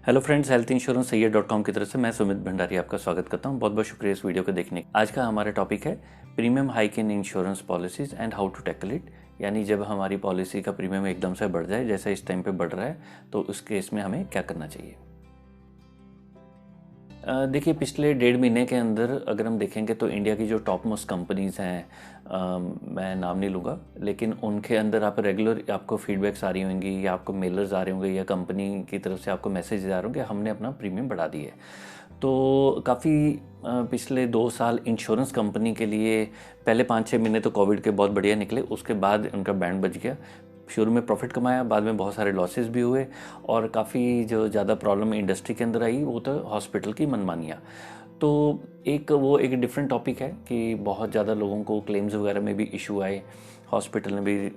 Hello friends, health insurance सैयद.com की तरफ से मैं सुमित भंडारी आपका स्वागत करता हूं। बहुत बहुत शुक्रिया इस वीडियो को देखने का। आज का हमारा टॉपिक है premium hike in insurance policies and how to tackle it. यानी जब हमारी पॉलिसी का प्रीमियम एकदम से बढ़ जाए, जैसा इस टाइम पे बढ़ रहा है, तो उस केस में हमें क्या करना चाहिए। देखिए, पिछले 1.5 महीने के अंदर अगर हम देखेंगे तो इंडिया की जो टॉप मोस्ट कंपनीज़ हैं, मैं नाम नहीं लूँगा, लेकिन उनके अंदर आप रेगुलर आपको फीडबैक्स आ रही होंगी या आपको मेलर्स आ रहे होंगे या कंपनी की तरफ से आपको मैसेज आ रहे होंगे हमने अपना प्रीमियम बढ़ा दिया है। तो काफ़ी पिछले 2 साल इंश्योरेंस कंपनी के लिए पहले 5-6 महीने तो कोविड के बहुत बढ़िया निकले, उसके बाद उनका बैंड बज गया। शुरू में प्रॉफिट कमाया, बाद में बहुत सारे लॉसेस भी हुए और काफ़ी जो ज़्यादा प्रॉब्लम इंडस्ट्री के अंदर आई वो तो हॉस्पिटल की मनमानियाँ। तो एक डिफरेंट टॉपिक है कि बहुत ज़्यादा लोगों को क्लेम्स वगैरह में भी इशू आए। हॉस्पिटल ने भी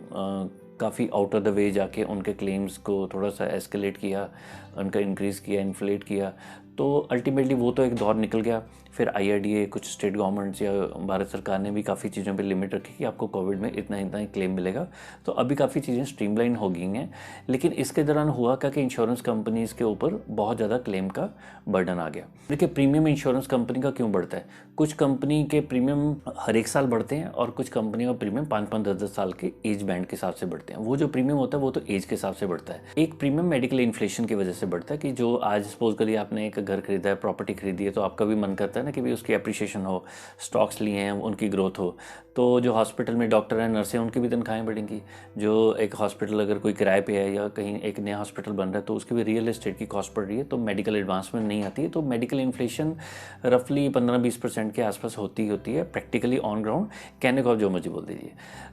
काफ़ी आउट ऑफ द वे जाके उनके क्लेम्स को थोड़ा सा एस्केलेट किया, उनका इंक्रीज़ किया, इन्फ्लेट किया। तो अल्टीमेटली वो तो एक दौर निकल गया। फिर IRDA, कुछ स्टेट गवर्नमेंट्स या भारत सरकार ने भी काफ़ी चीज़ों पे लिमिट रखी कि आपको कोविड में इतना इतना ही क्लेम मिलेगा। तो अभी काफ़ी चीज़ें स्ट्रीमलाइन हो गई हैं, लेकिन इसके दौरान हुआ क्या कि इंश्योरेंस कंपनीज़ के ऊपर बहुत ज़्यादा क्लेम का बर्डन आ गया। देखिए, प्रीमियम इंश्योरेंस कंपनी का क्यों बढ़ता है? कुछ कंपनी के प्रीमियम हर एक साल बढ़ते हैं और कुछ कंपनी का प्रीमियम 5-5, 10-10 साल के एज बैंड के हिसाब से बढ़ते हैं। वो जो प्रीमियम होता है वो तो एज के हिसाब से बढ़ता है। एक प्रीमियम मेडिकल इन्फ्लेशन की वजह से बढ़ता है कि जो आज सपोज करिए आपने एक घर खरीदा है, प्रॉपर्टी खरीदी है, तो आपका भी मन करता है ना कि भाई उसकी एप्रिसिएशन हो, स्टॉक्स लिए हैं उनकी ग्रोथ हो। तो जो हॉस्पिटल में डॉक्टर हैं, नर्सें, उनकी भी तनख्वाहें बढ़ेंगी। जो एक हॉस्पिटल अगर कोई किराए पे है या कहीं एक नया हॉस्पिटल बन रहा है तो उसकी भी रियल एस्टेट की कॉस्ट बढ़ रही है, तो मेडिकल एडवांसमेंट नहीं आती है। तो मेडिकल इन्फ्लेशन रफली 15-20% के आसपास होती है प्रैक्टिकली ऑन ग्राउंड। कहने को आप जो मर्जी बोल दीजिए।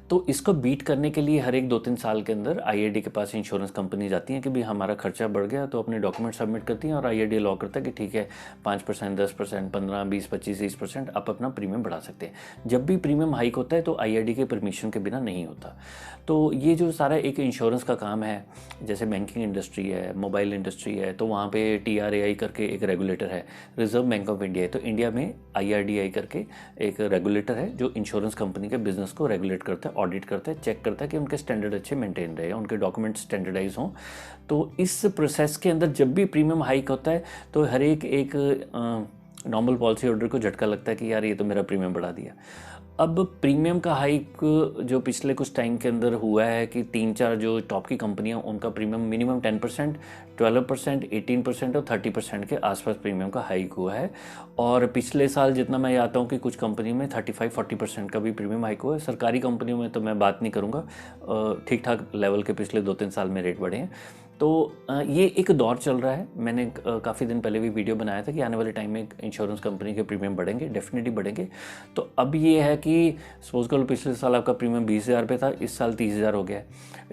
तो इसको बीट करने के लिए हर एक 2-3 साल के अंदर IRDA के पास इंश्योरेंस कंपनी जाती हैं कि भाई हमारा खर्चा बढ़ गया, तो अपने डॉक्यूमेंट सबमिट करती हैं और IRDA लॉ करता है कि ठीक है 5%, 10%, 15, 20, 25, 30% आप अपना प्रीमियम बढ़ा सकते हैं। जब भी प्रीमियम हाइक होता है तो IRDA के परमिशन के बिना नहीं होता। तो ये जो सारा एक इंश्योरेंस का काम है, जैसे बैंकिंग इंडस्ट्री है, मोबाइल इंडस्ट्री है, तो वहाँ पे TRAI करके एक रेगुलेटर है, रिजर्व बैंक ऑफ इंडिया है। तो इंडिया में IRDAI करके एक रेगुलेटर है जो इंश्योरेंस कंपनी के बिजनेस को रेगुलेट करता है, ऑडिट करता है, चेक करता है कि उनके स्टैंडर्ड अच्छे मेंटेन रहे, उनके डॉक्यूमेंट स्टैंडर्डाइज हों। तो इस प्रोसेस के अंदर जब भी प्रीमियम हाइक होता है तो हर एक नॉर्मल पॉलिसी होल्डर को झटका लगता है कि यार ये तो मेरा प्रीमियम बढ़ा दिया। अब प्रीमियम का हाइक जो पिछले कुछ टाइम के अंदर हुआ है कि 3-4 जो टॉप की कंपनियां, उनका प्रीमियम मिनिमम 10%, 12%, 18% और 30% के आसपास प्रीमियम का हाइक हुआ है। और पिछले साल जितना मैं आता हूँ कि कुछ कंपनी में 35-40% का भी प्रीमियम हाइक हुआ है। सरकारी कंपनियों में तो मैं बात नहीं करूँगा, ठीक ठाक लेवल के पिछले 2-3 साल में रेट बढ़े हैं। तो ये एक दौर चल रहा है। मैंने काफ़ी दिन पहले भी वीडियो बनाया था कि आने वाले टाइम में इंश्योरेंस कंपनी के प्रीमियम बढ़ेंगे, डेफिनेटली बढ़ेंगे। तो अब ये है कि सपोज करो पिछले साल आपका प्रीमियम 20,000 पे था, इस साल 30,000 हो गया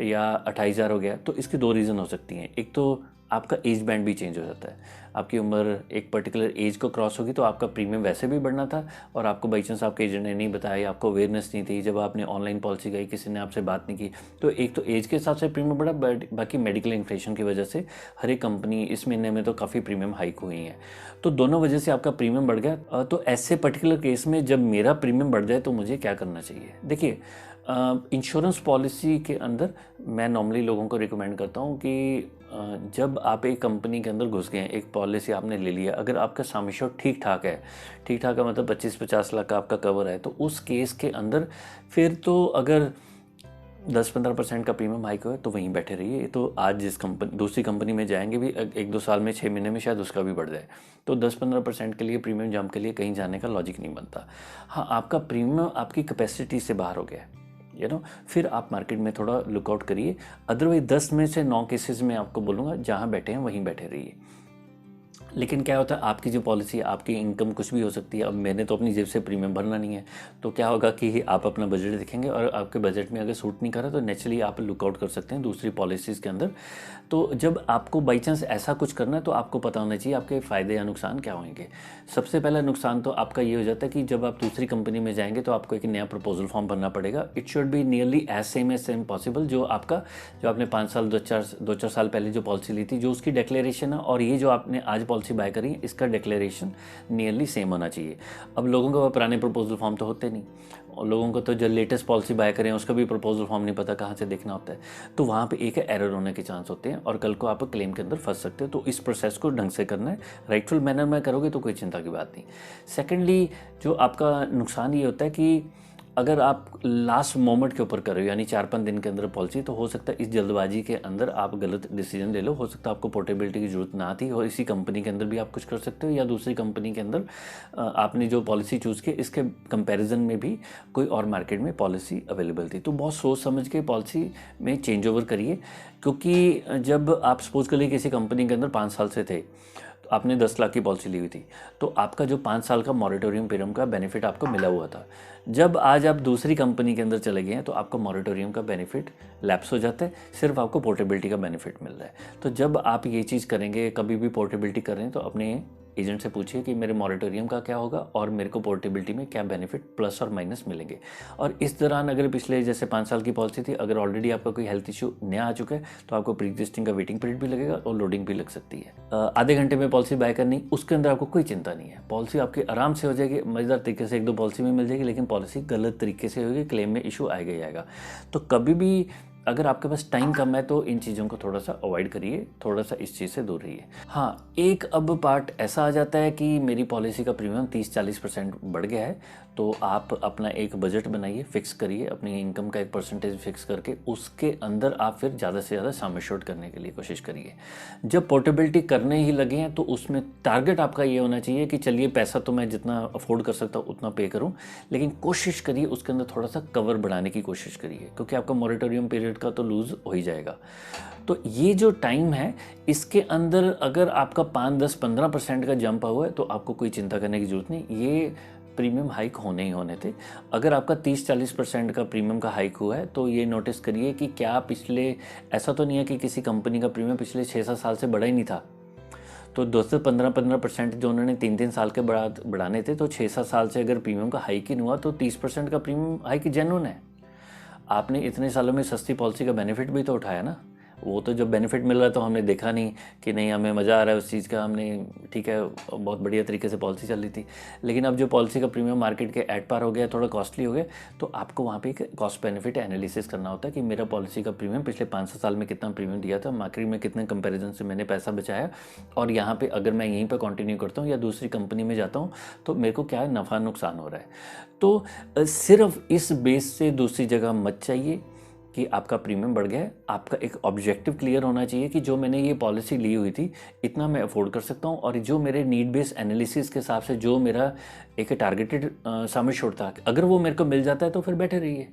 या 28,000 हो गया। तो इसकी 2 रीज़न हो सकती हैं। एक तो आपका एज बैंड भी चेंज हो जाता है। आपकी उम्र एक पर्टिकुलर एज को क्रॉस होगी तो आपका प्रीमियम वैसे भी बढ़ना था, और आपको बाई चांस आपके एजेंट ने नहीं बताया, आपको अवेयरनेस नहीं थी, जब आपने ऑनलाइन पॉलिसी गई किसी ने आपसे बात नहीं की, तो एक तो एज के हिसाब से प्रीमियम बढ़ा, बट बाकी मेडिकल इन्फ्लेशन की वजह से हर एक कंपनी इस महीने में तो काफ़ी प्रीमियम हाइक हुई हैं। तो दोनों वजह से आपका प्रीमियम बढ़ गया। तो ऐसे पर्टिकुलर केस में जब मेरा प्रीमियम बढ़ जाए तो मुझे क्या करना चाहिए? देखिए, इंश्योरेंस पॉलिसी के अंदर मैं नॉर्मली लोगों को रिकमेंड करता हूँ कि जब आप एक कंपनी के अंदर घुस गए हैं, एक पॉलिसी आपने ले लिया, अगर आपका सम एश्योर्ड ठीक ठाक है, ठीक ठाक है मतलब 25-50 लाख का आपका कवर है, तो उस केस के अंदर फिर तो अगर 10-15% का प्रीमियम हाइक हुआ है तो वहीं बैठे रहिए। तो आज जिस कंपनी दूसरी कंपनी में जाएंगे भी 1-2 साल में, 6 महीने में शायद उसका भी बढ़ जाए। तो 10-15% के लिए प्रीमियम जंप के लिए कहीं जाने का लॉजिक नहीं बनता। हाँ, आपका प्रीमियम आपकी कैपेसिटी से बाहर हो गया है, फिर आप मार्केट में थोड़ा लुकआउट करिए। अदरवाइज 10 में से 9 केसेस में आपको बोलूँगा जहाँ बैठे हैं वहीं बैठे रहिए। लेकिन क्या होता है, आपकी जो पॉलिसी, आपकी इनकम कुछ भी हो सकती है। अब मैंने तो अपनी जेब से प्रीमियम भरना नहीं है, तो क्या होगा कि आप अपना बजट देखेंगे और आपके बजट में अगर सूट नहीं कर रहा तो नेचुरली आप लुकआउट कर सकते हैं दूसरी पॉलिसीज़ के अंदर। तो जब आपको बाई चांस ऐसा कुछ करना है तो आपको पता होना चाहिए आपके फ़ायदे या नुकसान क्या होंगे। सबसे पहला नुकसान तो आपका ये हो जाता है कि जब आप दूसरी कंपनी में जाएंगे तो आपको एक नया प्रपोजल फॉर्म भरना पड़ेगा। It should be nearly as same possible जो आपने 5 साल 2-4 साल पहले जो पॉलिसी ली थी, जो उसकी डिक्लेरेशन है और ये जो आपने आज पॉलिसी बाय करी है, इसका डिक्लेरेशन नियरली सेम होना चाहिए। अब लोगों के पास पुराने प्रपोजल फॉर्म तो होते नहीं, लोगों को तो जो लेटेस्ट पॉलिसी बाय करें उसका भी प्रपोजल फॉर्म नहीं पता कहाँ से देखना होता है, तो वहाँ पे एक एरर होने के चांस होते हैं और कल को आप क्लेम के अंदर फंस सकते हो। तो इस प्रोसेस को ढंग से करना है, राइटफुल मैनर में करोगे तो कोई चिंता की बात नहीं। सेकेंडली जो आपका नुकसान ये होता है कि अगर आप लास्ट मोमेंट के ऊपर कर रहे हो, यानी 4-5 दिन के अंदर पॉलिसी, तो हो सकता है इस जल्दबाजी के अंदर आप गलत डिसीजन ले लो। हो सकता है आपको पोर्टेबिलिटी की जरूरत ना थी और इसी कंपनी के अंदर भी आप कुछ कर सकते हो, या दूसरी कंपनी के अंदर आपने जो पॉलिसी चूज़ की इसके कंपैरिजन में भी कोई और मार्केट में पॉलिसी अवेलेबल थी। तो बहुत सोच समझ के पॉलिसी में चेंज ओवर करिए, क्योंकि जब आप सपोज करिए किसी कंपनी के अंदर 5 साल से थे, तो आपने 10 लाख की पॉलिसी ली हुई थी, तो आपका जो 5 साल का मॉरेटोरियम पीरियड का बेनिफिट आपको मिला हुआ था। जब आज आप दूसरी कंपनी के अंदर चले गए हैं तो आपका मॉरेटोरियम का बेनिफिट लैप्स हो जाता है, सिर्फ आपको पोर्टेबिलिटी का बेनिफिट मिल रहा है। तो जब आप ये चीज़ करेंगे, कभी भी पोर्टेबिलिटी कर रहे हैं, तो अपने एजेंट से पूछिए कि मेरे मॉरेटोरियम का क्या होगा और मेरे को पोर्टेबिलिटी में क्या बेनिफिट प्लस और माइनस मिलेंगे। और इस दौरान अगर पिछले जैसे 5 साल की पॉलिसी थी, अगर ऑलरेडी आपका कोई हेल्थ इशू नया आ चुका है तो आपको प्री एग्जिस्टिंग का वेटिंग पीरियड भी लगेगा और लोडिंग भी लग सकती है। आधे घंटे में पॉलिसी बाय करनी, उसके अंदर आपको कोई चिंता नहीं है, पॉलिसी आपकी आराम से हो जाएगी, मज़ेदार तरीके से 1-2 पॉलिसी में मिल जाएगी, लेकिन पॉलिसी गलत तरीके से होगी, क्लेम में इशू आएगा ही आएगा। तो कभी भी अगर आपके पास टाइम कम है तो इन चीज़ों को थोड़ा सा अवॉइड करिए, थोड़ा सा इस चीज़ से दूर रहिए। हाँ, एक अब पार्ट ऐसा आ जाता है कि मेरी पॉलिसी का प्रीमियम 30-40% बढ़ गया है, तो आप अपना एक बजट बनाइए, फिक्स करिए, अपनी इनकम का एक परसेंटेज फिक्स करके उसके अंदर आप फिर ज़्यादा से ज़्यादा सम एश्योर्ड करने के लिए कोशिश करिए। जब पोर्टेबिलिटी करने ही लगे हैं तो उसमें टारगेट आपका ये होना चाहिए कि चलिए पैसा तो मैं जितना अफोर्ड कर सकता हूँ उतना पे करूँ, लेकिन कोशिश करिए उसके अंदर थोड़ा सा कवर बढ़ाने की कोशिश करिए, क्योंकि आपका मॉरेटोरियम पीरियड का तो लूज़ हो ही जाएगा। तो ये जो टाइम है इसके अंदर अगर आपका 5-10-15% का जंप हुआ है तो आपको कोई चिंता करने की जरूरत नहीं, ये प्रीमियम हाइक होने ही होने थे। अगर आपका 30-40% का प्रीमियम का हाइक हुआ है तो ये नोटिस करिए कि क्या पिछले, ऐसा तो नहीं है कि किसी कंपनी का प्रीमियम पिछले 6-7 साल से बढ़ा ही नहीं था, तो 10-15% जो उन्होंने 3-3 साल के बढ़ाने थे, तो 6-7 साल से अगर प्रीमियम का हाइक ही नहीं हुआ तो 30% का प्रीमियम हाइक जेन्युइन है। आपने इतने सालों में सस्ती पॉलिसी का बेनिफिट भी तो उठाया ना, वो तो जब बेनिफिट मिल रहा है तो हमने देखा नहीं कि नहीं हमें मज़ा आ रहा है उस चीज़ का, हमने ठीक है बहुत बढ़िया तरीके से पॉलिसी चल रही थी, लेकिन अब जो पॉलिसी का प्रीमियम मार्केट के एट पार हो गया, थोड़ा कॉस्टली हो गया, तो आपको वहाँ पे एक कॉस्ट बेनिफिट एनालिसिस करना होता है कि मेरा पॉलिसी का प्रीमियम पिछले 5-7 साल में कितना प्रीमियम दिया था, मार्केट में कितने कंपेरिजन से मैंने पैसा बचाया, और यहाँ पर अगर मैं यहीं पर कंटिन्यू करता हूँ या दूसरी कंपनी में जाता हूँ तो मेरे को क्या नफ़ा नुकसान हो रहा है। तो सिर्फ इस बेस से दूसरी जगह मत चाहिए कि आपका प्रीमियम बढ़ गया है। आपका एक ऑब्जेक्टिव क्लियर होना चाहिए कि जो मैंने ये पॉलिसी ली हुई थी इतना मैं अफोर्ड कर सकता हूँ, और जो मेरे नीड बेस्ड एनालिसिस के हिसाब से जो मेरा एक टारगेटेड सम एश्योर्ड था, अगर वो मेरे को मिल जाता है तो फिर बैठे रहिए।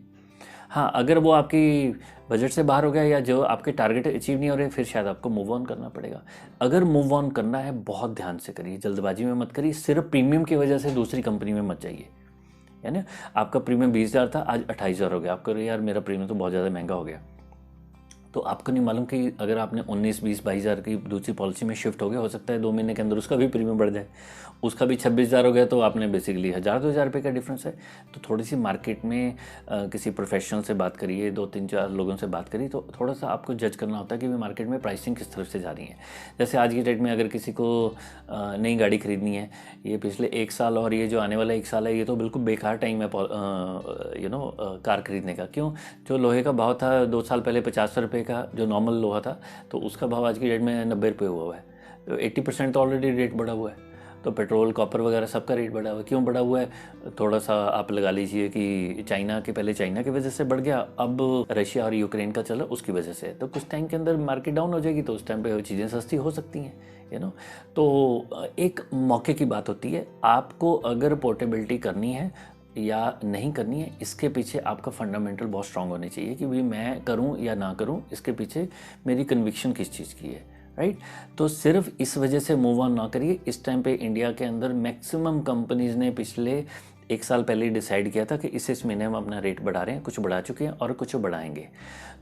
हाँ, अगर वो आपकी बजट से बाहर हो गया या जो आपके टारगेट अचीव नहीं हो रहे, फिर शायद आपको मूव ऑन करना पड़ेगा। अगर मूव ऑन करना है बहुत ध्यान से करिए, जल्दबाजी में मत करिए, सिर्फ प्रीमियम की वजह से दूसरी कंपनी में मत जाइए। यानी आपका प्रीमियम 20,000 था, आज 28,000 हो गया, आपको यार मेरा प्रीमियम तो बहुत ज़्यादा महंगा हो गया, तो आपको नहीं मालूम कि अगर आपने 19, 20, 22,000 की दूसरी पॉलिसी में शिफ्ट हो गया, हो सकता है 2 महीने के अंदर उसका भी प्रीमियम बढ़ जाए, उसका भी 26,000 हो गया, तो आपने बेसिकली 1,000-2,000 रुपये का डिफरेंस है। तो थोड़ी सी मार्केट में किसी प्रोफेशनल से बात करिए, 2-3-4 लोगों से बात करिए, तो थोड़ा सा आपको जज करना होता है कि मार्केट में प्राइसिंग किस तरफ से जा रही है। जैसे आज की डेट में अगर किसी को नई गाड़ी खरीदनी है, ये पिछले 1 साल और ये जो आने वाला 1 साल है, ये तो बिल्कुल बेकार टाइम है कार खरीदने का। क्यों? जो लोहे का भाव था 2 साल पहले 50 रुपये का, जो नॉर्मल लोहा था, तो उसका भाव आज की डेट में 90 रुपये हुआ है। तो 80% तो ऑलरेडी रेट बढ़ा हुआ है। तो पेट्रोल, कॉपर वगैरह सबका रेट बढ़ा हुआ है। क्यों बढ़ा हुआ है? थोड़ा सा आप लगा लीजिए कि चाइना की वजह से बढ़ गया, अब रशिया और यूक्रेन का चला उसकी वजह से। तो कुछ टाइम के अंदर मार्केट डाउन हो जाएगी, तो उस टाइम पे चीज़ें सस्ती हो सकती हैं, तो एक मौके की बात होती है। आपको अगर पोर्टेबिलिटी करनी है या नहीं करनी है, इसके पीछे आपका फंडामेंटल बहुत स्ट्रांग होने चाहिए कि भाई मैं करूं या ना करूं, इसके पीछे मेरी कन्विक्शन किस चीज़ की है, राइट। तो सिर्फ इस वजह से मूव ऑन ना करिए। इस टाइम पे इंडिया के अंदर मैक्सिमम कंपनीज ने पिछले 1 साल पहले ही डिसाइड किया था कि इस महीने हम अपना रेट बढ़ा रहे हैं, कुछ बढ़ा चुके हैं और कुछ बढ़ाएंगे।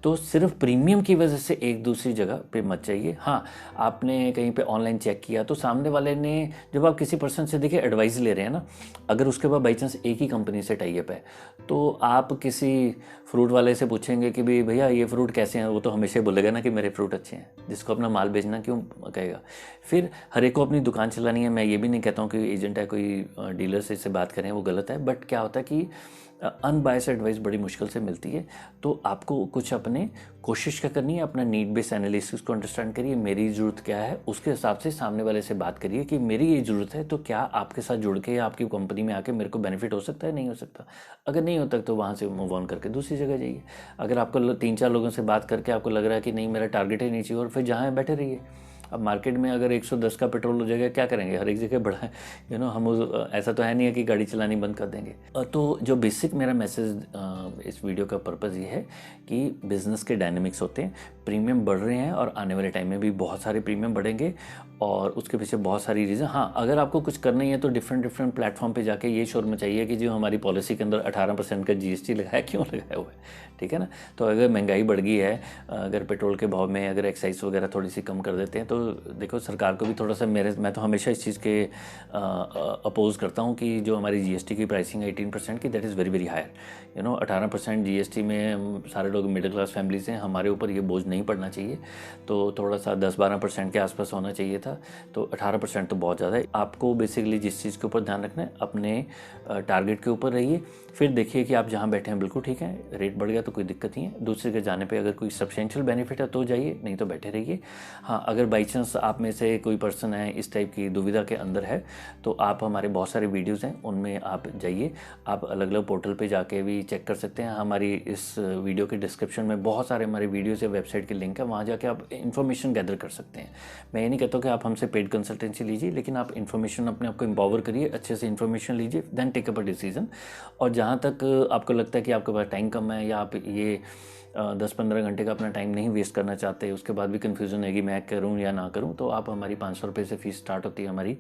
तो सिर्फ प्रीमियम की वजह से एक दूसरी जगह पे मत चाहिए। हाँ, आपने कहीं पे ऑनलाइन चेक किया तो सामने वाले ने, जब आप किसी पर्सन से देखिए एडवाइस ले रहे हैं ना, अगर उसके बाद बाई चांस एक ही कंपनी से टाई अप है, तो आप किसी फ्रूट वाले से पूछेंगे कि भाई भैया ये फ्रूट कैसे हैं, वो तो हमेशा बोलेगा ना कि मेरे फ्रूट अच्छे हैं। जिसको अपना माल बेचना क्यों कहेगा? फिर हर एक को अपनी दुकान चलानी है। मैं ये भी नहीं कहता हूँ कि एजेंट है कोई डीलर से इससे बात करें, वो गलत है, बट क्या होता है कि अनबायस्ड एडवाइस बड़ी मुश्किल से मिलती है। तो आपको कुछ अपने कोशिश क्या करनी है, अपना नीड बेस्ड एनालिसिस को अंडरस्टैंड करिए, मेरी ज़रूरत क्या है, उसके हिसाब से सामने वाले से बात करिए कि मेरी ये ज़रूरत है, तो क्या आपके साथ जुड़ के या आपकी कंपनी में आके मेरे को बेनिफिट हो सकता है, नहीं हो सकता। अगर नहीं होता तो वहाँ से मूव ऑन करके दूसरी जगह जाइए। अगर आपको 3-4 लोगों से बात करके आपको लग रहा है कि नहीं मेरा टारगेट ही नहीं चाहिए, और फिर जहाँ है बैठे रहिए। अब मार्केट में अगर 110 का पेट्रोल हो जाएगा, क्या करेंगे, हर एक जगह बढ़ा है, हम ऐसा तो है नहीं है कि गाड़ी चलानी बंद कर देंगे। तो जो बेसिक मेरा मैसेज इस वीडियो का पर्पज़ ये है कि बिज़नेस के डायनेमिक्स होते हैं, प्रीमियम बढ़ रहे हैं और आने वाले टाइम में भी बहुत सारे प्रीमियम बढ़ेंगे, और उसके पीछे बहुत सारी रीज़न। हाँ, अगर आपको कुछ करना ही है तो डिफरेंट प्लेटफॉर्म पे जाके ये शोर मचाइए कि जो हमारी पॉलिसी के अंदर 18% का GST लगाया, क्यों लगाया हुआ है, ठीक है ना। तो अगर महंगाई बढ़ गई है, अगर पेट्रोल के भाव में अगर एक्साइज वगैरह थोड़ी सी कम कर देते हैं, तो देखो सरकार को भी थोड़ा सा, मैं तो हमेशा इस चीज़ के अपोज करता हूँ कि जो हमारी GST की प्राइसिंग है 18% की, that is very very higher. 18% GST में हम सारे लोग मिडिल क्लास फैमिलीज हैं, हमारे ऊपर ये बोझ नहीं पड़ना चाहिए। तो थोड़ा सा 10-12% के आसपास होना चाहिए था। तो 18% तो बहुत ज़्यादा है। आपको बेसिकली जिस चीज़ के ऊपर ध्यान रखना है, अपने टारगेट के ऊपर रहिए, फिर देखिए कि आप जहाँ बैठे हैं बिल्कुल ठीक है, रेट बढ़ गया तो कोई दिक्कत नहीं है, दूसरे के जाने पे अगर कोई सब्सटेंशियल बेनिफिट है तो जाइए, नहीं तो बैठे रहिए। हाँ, अगर बाई चांस आप में से कोई पर्सन है इस टाइप की दुविधा के अंदर है, तो आप हमारे बहुत सारे वीडियोज़ हैं, उनमें आप जाइए, आप अलग अलग पोर्टल पे जाके भी चेक कर सकते हैं। हमारी इस वीडियो के डिस्क्रिप्शन में बहुत सारे हमारे वीडियोज़ या वेबसाइट के लिंक है, वहाँ जाके आप इन्फॉर्मेशन गैदर कर सकते हैं। मैं ये नहीं कहता कि आप हमसे पेड कंसल्टेंसी लीजिए, लेकिन आप इन्फॉर्मेशन अपने आप को एम्पावर करिए, अच्छे से इन्फॉर्मेशन लीजिए, then take up a decision. और जहाँ तक आपको लगता है कि आपके पास टाइम कम है, या आप ये 10-15 घंटे का अपना टाइम नहीं वेस्ट करना चाहते, उसके बाद भी कन्फ्यूज़न है कि मैं करूं या ना करूं, तो आप हमारी 500 रुपये से फ़ीस स्टार्ट होती है हमारी,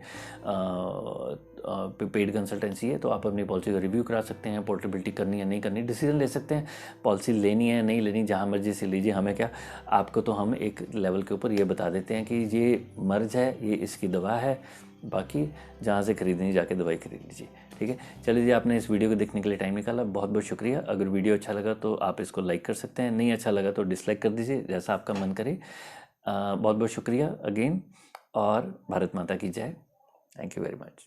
पेड कंसल्टेंसी है। तो आप अपनी पॉलिसी का रिव्यू करा सकते हैं, पोर्टेबिलिटी करनी है नहीं करनी, डिसीजन ले सकते हैं, पॉलिसी लेनी है नहीं लेनी, जहाँ मर्जी से लीजिए, हमें क्या। आपको तो हम एक लेवल के ऊपर ये बता देते हैं कि ये मर्ज है, ये इसकी दवा है, बाकी जहाँ से खरीदनी जाके दवाई खरीद लीजिए, ठीक है। चलिए जी, आपने इस वीडियो को देखने के लिए टाइम निकाला, बहुत बहुत शुक्रिया। अगर वीडियो अच्छा लगा तो आप इसको लाइक कर सकते हैं, नहीं अच्छा लगा तो डिसलाइक कर दीजिए, जैसा आपका मन करे। बहुत बहुत शुक्रिया अगेन, और भारत माता की जय। Thank you very much.